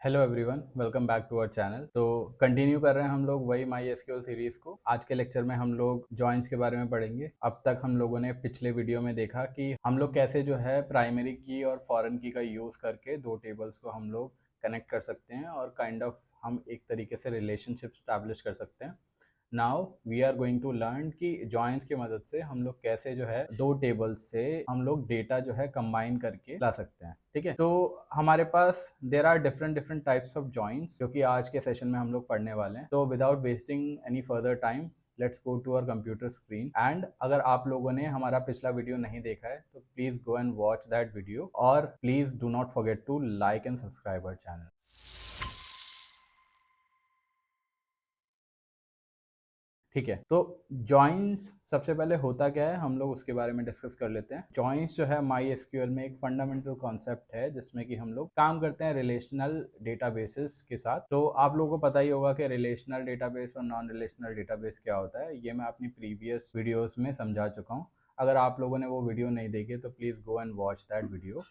Hello everyone, welcome back to our channel. तो continue कर रहे हैं हम लोग वही माई एसक्यूएल सीरीज को। आज के लेक्चर में हम लोग जॉइंट्स के बारे में पढ़ेंगे। अब तक हम लोगों ने पिछले वीडियो में देखा कि हम लोग कैसे जो है प्राइमरी की और फॉरेन की का यूज़ करके दो टेबल्स को हम लोग कनेक्ट कर सकते हैं और काइंड ऑफ हम एक तरीके से रिलेशनशिप स्टैब्लिश कर सकते हैं। Now we are going to learn कि जॉइंट्स की मदद से हम लोग कैसे जो है दो टेबल्स से हम लोग डेटा जो है कंबाइन करके ला सकते हैं। ठीक है, तो हमारे पास there are different different types of joints जो कि आज के सेशन में हम लोग पढ़ने वाले हैं। तो without wasting any further time let's go to our computer screen. And अगर आप लोगों ने हमारा पिछला वीडियो नहीं देखा है तो please go and watch that video और please do not forget to like and subscribe our channel. ठीक है, तो जॉइंस सबसे पहले होता क्या है हम लोग उसके बारे में डिस्कस कर लेते हैं। जॉइंस जो है माई एसक्यूएल में एक फंडामेंटल कॉन्सेप्ट है जिसमें कि हम लोग काम करते हैं रिलेशनल डेटाबेसेस के साथ। तो आप लोगों को पता ही होगा कि रिलेशनल डेटाबेस और नॉन रिलेशनल डेटाबेस क्या होता है। ये मैं अपनी प्रीवियस वीडियोस में समझा चुका हूँ। अगर आप लोगों ने वो वीडियो नहीं देखी तो please go and watch that video.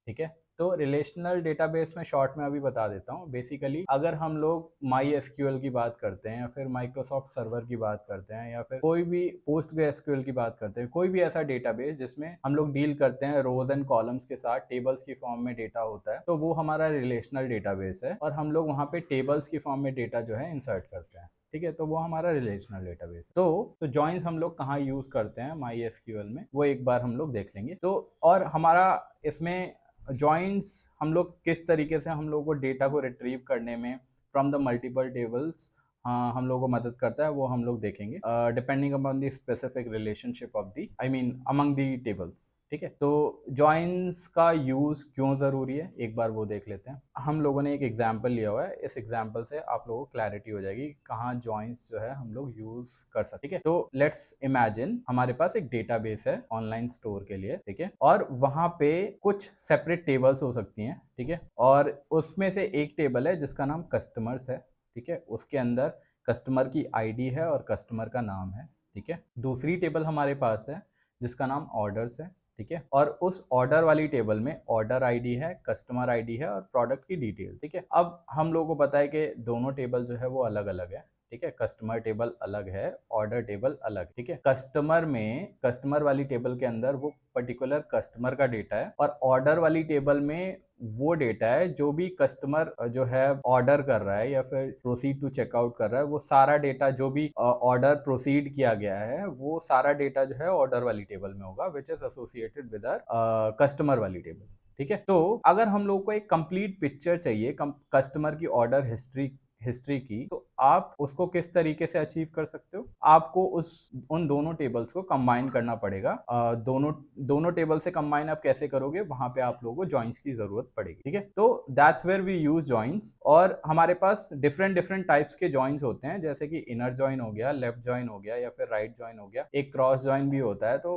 ठीक है, तो रिलेशनल डेटाबेस में शॉर्ट में अभी बता देता हूँ। बेसिकली अगर हम लोग माई एसक्यूएल की बात करते हैं या फिर माइक्रोसॉफ्ट सर्वर की बात करते हैं या फिर कोई भी पोस्ट एसक्यूएल की बात करते हैं, कोई भी ऐसा डेटाबेस जिसमें हम लोग डील करते हैं रोज एंड कॉलम्स के साथ, टेबल्स की फॉर्म में डेटा होता है, तो वो हमारा रिलेशनल डेटाबेस है और हम लोग वहाँ पे टेबल्स की फॉर्म में डेटा जो है इंसर्ट करते हैं। ठीक है, तो वो हमारा रिलेशनल डेटाबेस। तो जॉइंस हम लोग कहाँ यूज करते हैं माई एसक्यूएल में, वो एक बार हम लोग देख लेंगे। तो और हमारा इसमें जॉइंस हम लोग किस तरीके से हम लोग को डेटा को रिट्रीव करने में फ्रॉम द मल्टीपल टेबल्स हम लोग को मदद करता है, वो हम लोग देखेंगे depending upon the specific relationship of the I mean among the tables. ठीक है, तो जॉइंस का यूज क्यों ज़रूरी है एक बार वो देख लेते हैं। हम लोगों ने एक एग्जाम्पल लिया हुआ है, इस एग्जाम्पल से आप लोगों को क्लैरिटी हो जाएगी कहाँ जॉइंस जो है हम लोग यूज कर सकते हैं। ठीक है, तो लेट्स इमेजिन हमारे पास एक डेटाबेस है ऑनलाइन स्टोर के लिए। ठीक है, और वहाँ पे कुछ सेपरेट टेबल्स हो सकती हैं। ठीक है, और उसमें से एक टेबल है जिसका नाम कस्टमर्स है। ठीक है, उसके अंदर कस्टमर की आईडी है और कस्टमर का नाम है। ठीक है, दूसरी टेबल हमारे पास है जिसका नाम ऑर्डर्स है। ठीक है, और उस ऑर्डर वाली टेबल में ऑर्डर आईडी है, कस्टमर आईडी है और प्रोडक्ट की डिटेल। ठीक है, अब हम लोगों को पता है कि दोनों टेबल जो है वो अलग अलग है। ठीक है, कस्टमर टेबल अलग है, ऑर्डर टेबल अलग। ठीक है, कस्टमर में कस्टमर वाली टेबल के अंदर वो पर्टिकुलर कस्टमर का डेटा है और ऑर्डर वाली टेबल में वो डेटा है जो भी कस्टमर जो है ऑर्डर कर रहा है या फिर प्रोसीड टू चेकआउट कर रहा है, वो सारा डेटा जो भी ऑर्डर प्रोसीड किया गया है वो सारा डेटा जो है ऑर्डर वाली टेबल में होगा which is associated with customer वाली टेबल। ठीक है, तो अगर हम लोग को एक कंप्लीट पिक्चर चाहिए कस्टमर की ऑर्डर हिस्ट्री की, तो आप उसको किस तरीके से अचीव कर सकते हो। आपको उन दोनों टेबल्स को कंबाइन करना पड़ेगा। दोनों दोनों टेबल से कंबाइन आप कैसे करोगे, वहां पे आप लोगों को जॉइंट्स की जरूरत पड़ेगी। ठीक है, तो that's where we use joints. और हमारे पास डिफरेंट डिफरेंट टाइप्स के जॉइंट्स होते हैं, जैसे कि इनर जॉइन हो गया, लेफ्ट जॉइन हो गया या फिर राइट जॉइन हो गया, एक क्रॉस जॉइन भी होता है। तो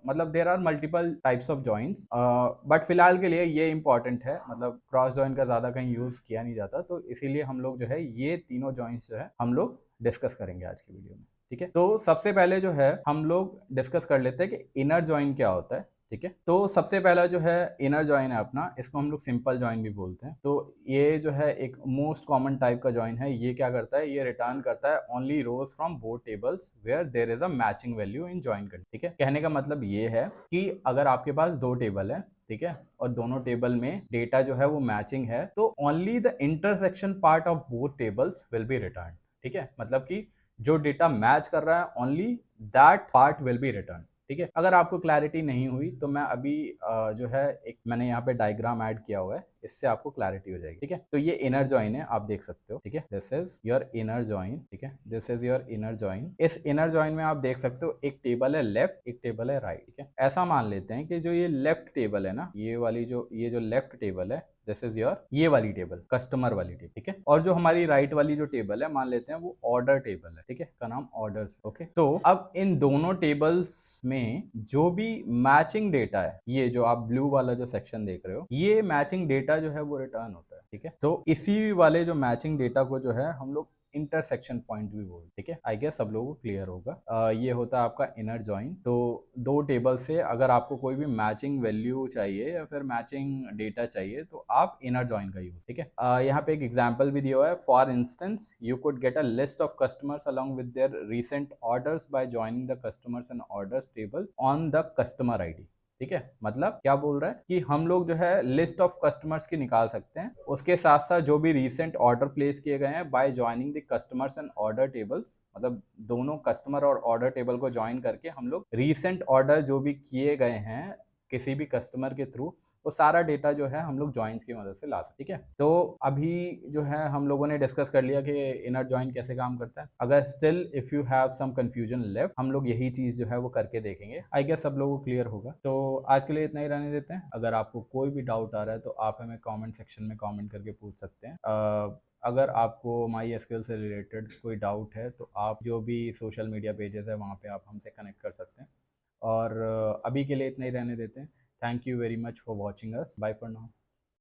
मतलब there are multiple types of joints, but फिलहाल के लिए ये इंपॉर्टेंट है, मतलब क्रॉस जॉइन का ज्यादा कहीं यूज किया नहीं जाता, तो इसीलिए हम लोग जो है ये तीनों जॉइंट्स जो है हम लोग डिस्कस करेंगे आज की वीडियो में। ठीक है, तो सबसे पहले जो है हम लोग डिस्कस कर लेते हैं कि इनर जॉइन क्या होता है। ठीक है, तो सबसे पहला जो है इनर जॉइन है अपना, इसको हम लोग सिंपल जॉइन भी बोलते हैं। तो ये जो है एक मोस्ट कॉमन टाइप का जॉइन है। ये क्या करता है, ये रिटर्न करता है only rows from both tables where there is a matching value in join condition. ठीक है, कहने का मतलब ये है कि अगर आपके पास दो टेबल है, ठीक है, और दोनों टेबल में डेटा जो है वो मैचिंग है, तो only the intersection part of both tables will be return. ठीक है, मतलब कि जो डेटा मैच कर रहा है only that part will be return. ठीक है, अगर आपको क्लैरिटी नहीं हुई तो मैं अभी जो है एक मैंने यहाँ पे डायग्राम ऐड किया हुआ है, इससे आपको क्लैरिटी हो जाएगी। ठीक है, तो ये इनर जॉइन है, आप देख सकते हो। ठीक है, this is your inner join. ठीक है, this is your inner join. इस इनर जॉइन में आप देख सकते हो एक टेबल है लेफ्ट, एक टेबल है राइट। ठीक है, ऐसा मान लेते हैं कि जो ये लेफ्ट टेबल है ना, ये जो लेफ्ट टेबल है, दिस इज योर ये वाली टेबल, कस्टमर वाली टेबल। ठीक है, और जो हमारी राइट वाली जो टेबल है मान लेते हैं वो ऑर्डर टेबल है। ठीक है, का नाम ऑर्डर्स। ओके, तो अब इन दोनों टेबल्स में जो भी मैचिंग डेटा है, ये जो आप ब्लू वाला जो सेक्शन देख रहे हो, ये मैचिंग डेटा जो है वो रिटर्न होता है। ठीक है, तो इसी वाले जो मैचिंग डेटा को जो है हम लोग इंटरसेक्शन पॉइंट भी बोलते हैं, ठीक है। आई गेस सब लोगों को क्लियर होगा। ये होता है आपका इनर जॉइन। तो दो टेबल से अगर आपको कोई भी मैचिंग वैल्यू चाहिए या फिर मैचिंग डेटा चाहिए तो आप इनर जॉइन का यूज, ठीक है। यहाँ पे एक एग्जांपल भी दिया हुआ है। For instance you could get a list of customers along with their recent orders bye joining the customers and orders table on the customer ID, ठीक है। मतलब क्या बोल रहा है कि हम लोग जो है लिस्ट ऑफ कस्टमर्स की निकाल सकते हैं, उसके साथ साथ जो भी रीसेंट ऑर्डर प्लेस किए गए हैं bye joining the customers and order tables, मतलब दोनों कस्टमर और ऑर्डर टेबल को ज्वाइन करके हम लोग रीसेंट ऑर्डर जो भी किए गए हैं किसी भी कस्टमर के थ्रू, वो सारा डेटा जो है हम लोग जॉइंस की मदद से ला सकते, ठीक है। तो अभी जो है हम लोगों ने डिस्कस कर लिया कि इनर जॉइन कैसे काम करता है। अगर still if you have some confusion left, हम लोग यही चीज जो है वो करके देखेंगे। आई गेस सब लोगों को क्लियर होगा। तो आज के लिए इतना ही रहने देते हैं। अगर आपको कोई भी डाउट आ रहा है तो आप हमें कमेंट सेक्शन में कमेंट करके पूछ सकते हैं। अगर आपको माई एसक्यूएल से रिलेटेड कोई डाउट है तो आप जो भी सोशल मीडिया पेजेस है वहाँ पे आप हमसे कनेक्ट कर सकते हैं। और अभी के लिए इतना ही रहने देते हैं। Thank you very much for watching us. Bye for now.